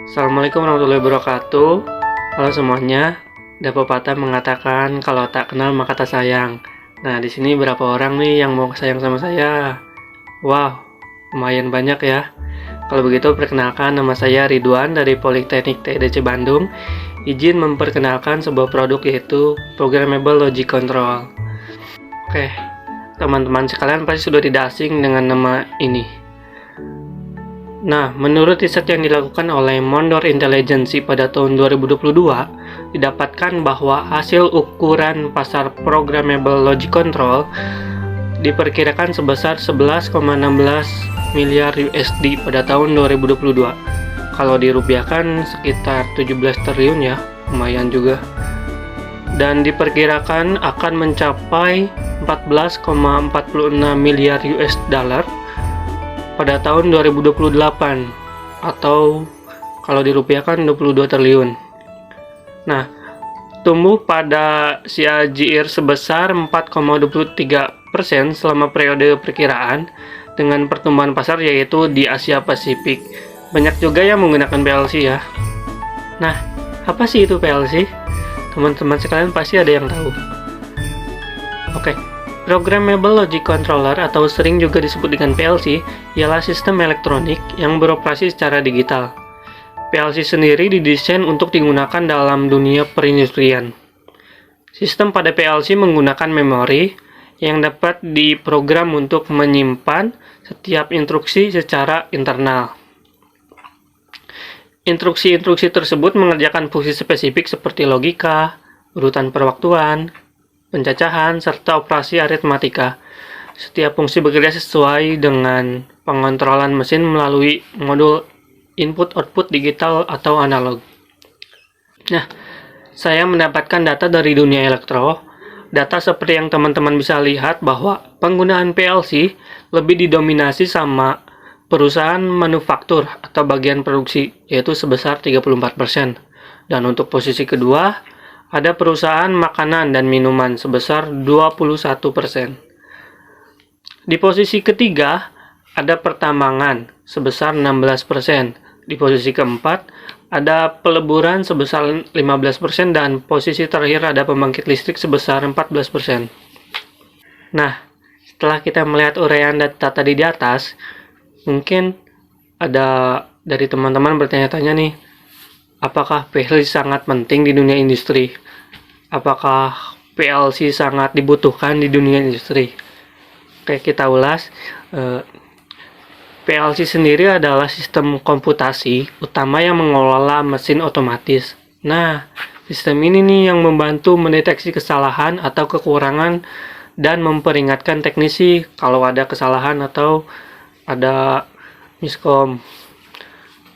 Assalamualaikum warahmatullahi wabarakatuh. Halo semuanya. Ada pepatah mengatakan kalau tak kenal maka tak sayang. Nah, di sini berapa orang nih yang mau sayang sama saya? Wow, lumayan banyak ya. Kalau begitu perkenalkan, nama saya Ridwan dari Politeknik TDC Bandung. Izin memperkenalkan sebuah produk yaitu Programmable Logic Control. Oke, teman-teman sekalian pasti sudah tidak asing dengan nama ini. Nah, menurut riset yang dilakukan oleh Mondor Intelligence pada tahun 2022, didapatkan bahwa hasil ukuran pasar Programmable Logic Control diperkirakan sebesar 11,16 miliar USD pada tahun 2022. Kalau dirupiahkan sekitar 17 triliun ya, lumayan juga. Dan diperkirakan akan mencapai 14,46 miliar US dollar pada tahun 2028 atau kalau dirupiahkan 22 triliun. Nah, tumbuh pada CAGR sebesar 4,23% selama periode perkiraan dengan pertumbuhan pasar yaitu di Asia Pasifik. Banyak juga yang menggunakan PLC ya. Nah, apa sih itu PLC? Teman-teman sekalian pasti ada yang tahu. Oke. Programmable Logic Controller atau sering juga disebut dengan PLC ialah sistem elektronik yang beroperasi secara digital. PLC sendiri didesain untuk digunakan dalam dunia perindustrian. Sistem pada PLC menggunakan memori yang dapat diprogram untuk menyimpan setiap instruksi secara internal. Instruksi-instruksi tersebut mengerjakan fungsi spesifik seperti logika, urutan perwaktuan, pencacahan, serta operasi aritmatika. Setiap fungsi bekerja sesuai dengan pengontrolan mesin melalui modul input-output digital atau analog. Nah, saya mendapatkan data dari dunia elektro. Data seperti yang teman-teman bisa lihat bahwa penggunaan PLC lebih didominasi sama perusahaan manufaktur atau bagian produksi, yaitu sebesar 34%. Dan untuk posisi kedua, ada perusahaan makanan dan minuman sebesar 21%. Di posisi ketiga, ada pertambangan sebesar 16%. Di posisi keempat, ada peleburan sebesar 15% dan posisi terakhir ada pembangkit listrik sebesar 14%. Nah, setelah kita melihat uraian data tadi di atas, mungkin ada dari teman-teman bertanya-tanya nih, apakah PLC sangat penting di dunia industri? Apakah PLC sangat dibutuhkan di dunia industri? Oke, kita ulas. PLC sendiri adalah sistem komputasi utama yang mengelola mesin otomatis. Nah, sistem ini nih yang membantu mendeteksi kesalahan atau kekurangan dan memperingatkan teknisi kalau ada kesalahan atau ada miskom.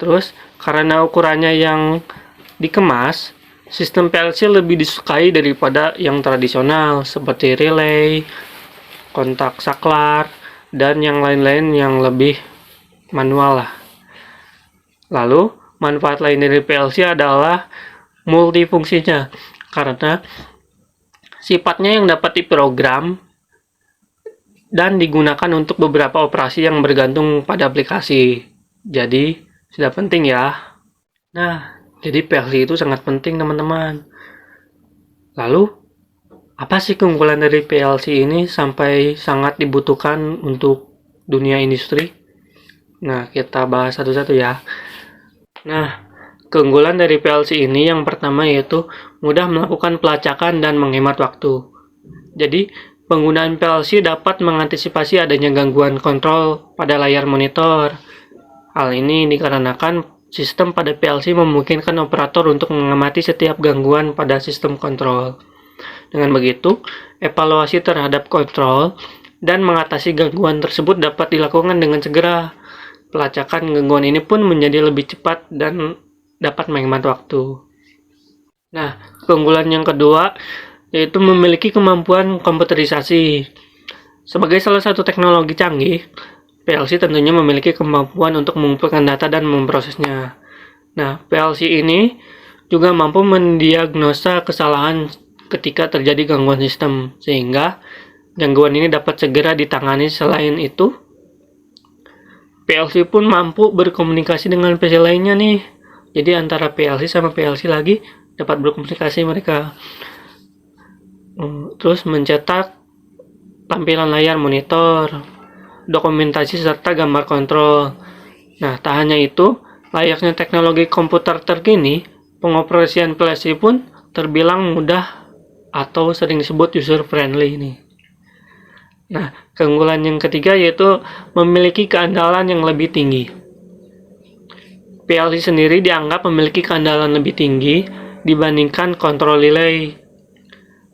Terus, karena ukurannya yang dikemas, sistem PLC lebih disukai daripada yang tradisional seperti relay, kontak saklar, dan yang lain-lain yang lebih manual lah. Lalu, manfaat lain dari PLC adalah multifungsinya karena sifatnya yang dapat diprogram dan digunakan untuk beberapa operasi yang bergantung pada aplikasi. Jadi, sudah penting ya. Nah, jadi PLC itu sangat penting teman-teman. Lalu, apa sih keunggulan dari PLC ini sampai sangat dibutuhkan untuk dunia industri? Nah, kita bahas satu-satu ya. Nah, keunggulan dari PLC ini yang pertama yaitu mudah melakukan pelacakan dan menghemat waktu. Jadi, penggunaan PLC dapat mengantisipasi adanya gangguan kontrol pada layar monitor. Hal ini dikarenakan sistem pada PLC memungkinkan operator untuk mengamati setiap gangguan pada sistem kontrol. Dengan begitu, evaluasi terhadap kontrol dan mengatasi gangguan tersebut dapat dilakukan dengan segera. Pelacakan gangguan ini pun menjadi lebih cepat dan dapat menghemat waktu. Nah, keunggulan yang kedua yaitu memiliki kemampuan komputerisasi. Sebagai salah satu teknologi canggih, PLC tentunya memiliki kemampuan untuk mengumpulkan data dan memprosesnya. Nah, PLC ini juga mampu mendiagnosa kesalahan ketika terjadi gangguan sistem, sehingga gangguan ini dapat segera ditangani. Selain itu, PLC pun mampu berkomunikasi dengan PC lainnya nih, Jadi antara PLC sama PLC lagi dapat berkomunikasi mereka. Terus mencetak tampilan layar monitor, dokumentasi serta gambar kontrol. Nah, tak hanya itu, layaknya teknologi komputer terkini, pengoperasian PLC pun terbilang mudah atau sering disebut user friendly ini. Nah, keunggulan yang ketiga yaitu memiliki keandalan yang lebih tinggi. PLC sendiri dianggap memiliki keandalan lebih tinggi dibandingkan kontrol relay.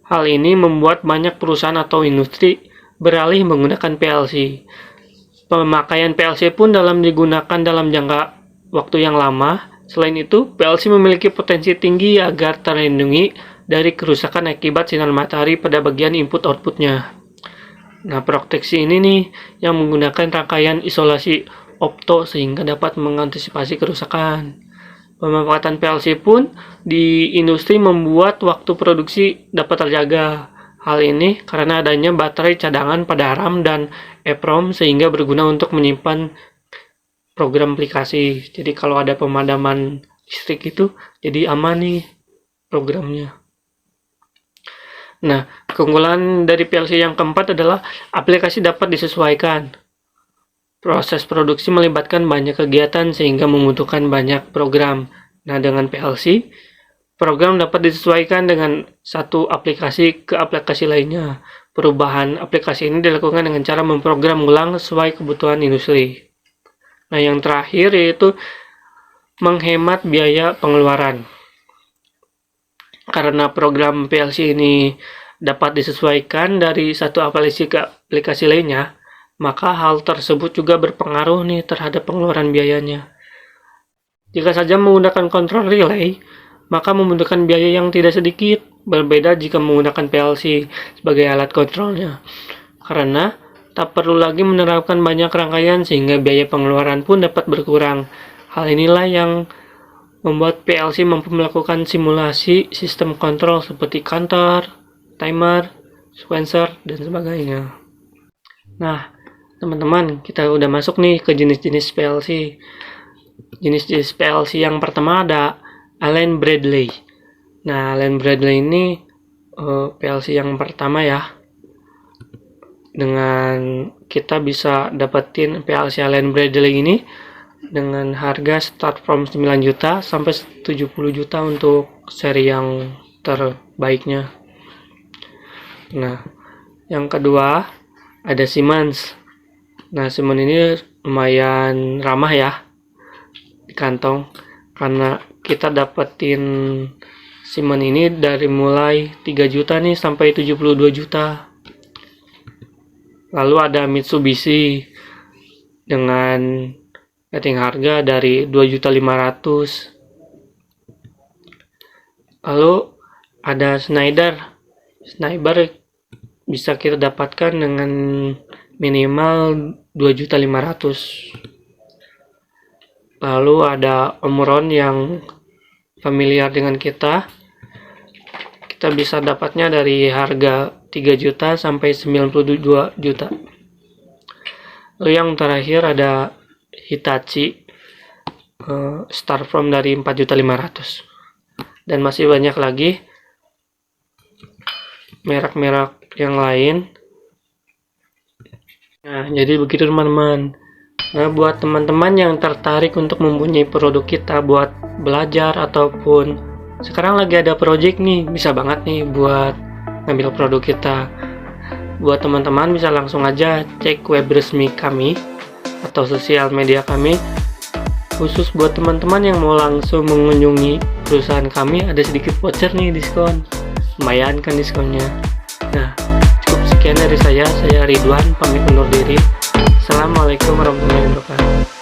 Hal ini membuat banyak perusahaan atau industri beralih menggunakan PLC. Pemakaian PLC pun digunakan dalam jangka waktu yang lama. Selain itu, PLC memiliki potensi tinggi agar terlindungi dari kerusakan akibat sinar matahari pada bagian input-outputnya. Nah, proteksi ini nih yang menggunakan rangkaian isolasi opto sehingga dapat mengantisipasi kerusakan. Pemanfaatan PLC pun di industri membuat waktu produksi dapat terjaga. Hal ini karena adanya baterai cadangan pada RAM dan EEPROM sehingga berguna untuk menyimpan program aplikasi. Jadi kalau ada pemadaman listrik itu jadi aman nih programnya. Nah, keunggulan dari PLC yang keempat adalah aplikasi dapat disesuaikan. Proses produksi melibatkan banyak kegiatan sehingga membutuhkan banyak program. Nah, dengan PLC, program dapat disesuaikan dengan satu aplikasi ke aplikasi lainnya. Perubahan aplikasi ini dilakukan dengan cara memprogram ulang sesuai kebutuhan industri. Nah, yang terakhir yaitu menghemat biaya pengeluaran. Karena program PLC ini dapat disesuaikan dari satu aplikasi ke aplikasi lainnya, maka hal tersebut juga berpengaruh nih terhadap pengeluaran biayanya. Jika saja menggunakan kontrol relay, maka membutuhkan biaya yang tidak sedikit, berbeda jika menggunakan PLC sebagai alat kontrolnya. Karena tak perlu lagi menerapkan banyak rangkaian sehingga biaya pengeluaran pun dapat berkurang. Hal inilah yang membuat PLC mampu melakukan simulasi sistem kontrol seperti counter, timer, sequencer, dan sebagainya. Nah, teman-teman, kita udah masuk nih ke jenis-jenis PLC. Jenis-jenis PLC yang pertama ada Allen-Bradley. Nah, Allen-Bradley ini PLC yang pertama ya. Dengan kita bisa dapetin PLC Allen-Bradley ini dengan harga start from 9 juta sampai 70 juta untuk seri yang terbaiknya. Nah, yang kedua ada Siemens. Nah, Siemens ini lumayan ramah ya di kantong karena kita dapetin Siemens ini dari mulai 3 juta nih sampai 72 juta. Lalu ada Mitsubishi dengan rating harga dari 2.500.000. Lalu ada Schneider bisa kita dapatkan dengan minimal 2.500.000. Lalu ada Omron yang familiar dengan kita bisa dapatnya dari harga 3 juta sampai 92 juta. Lalu yang terakhir ada Hitachi, start from dari 4.500.000. Dan masih banyak lagi merek-merek yang lain. Nah, jadi begitu teman-teman. Nah, buat teman-teman yang tertarik untuk mempunyai produk kita buat belajar ataupun sekarang lagi ada project nih, bisa banget nih buat ngambil produk kita. Buat teman-teman bisa langsung aja cek web resmi kami atau sosial media kami. Khusus buat teman-teman yang mau langsung mengunjungi perusahaan kami, ada sedikit voucher nih diskon. Lumayan kan diskonnya. Nah, cukup sekian dari saya Ridwan, pamit undur diri. Assalamualaikum warahmatullahi wabarakatuh.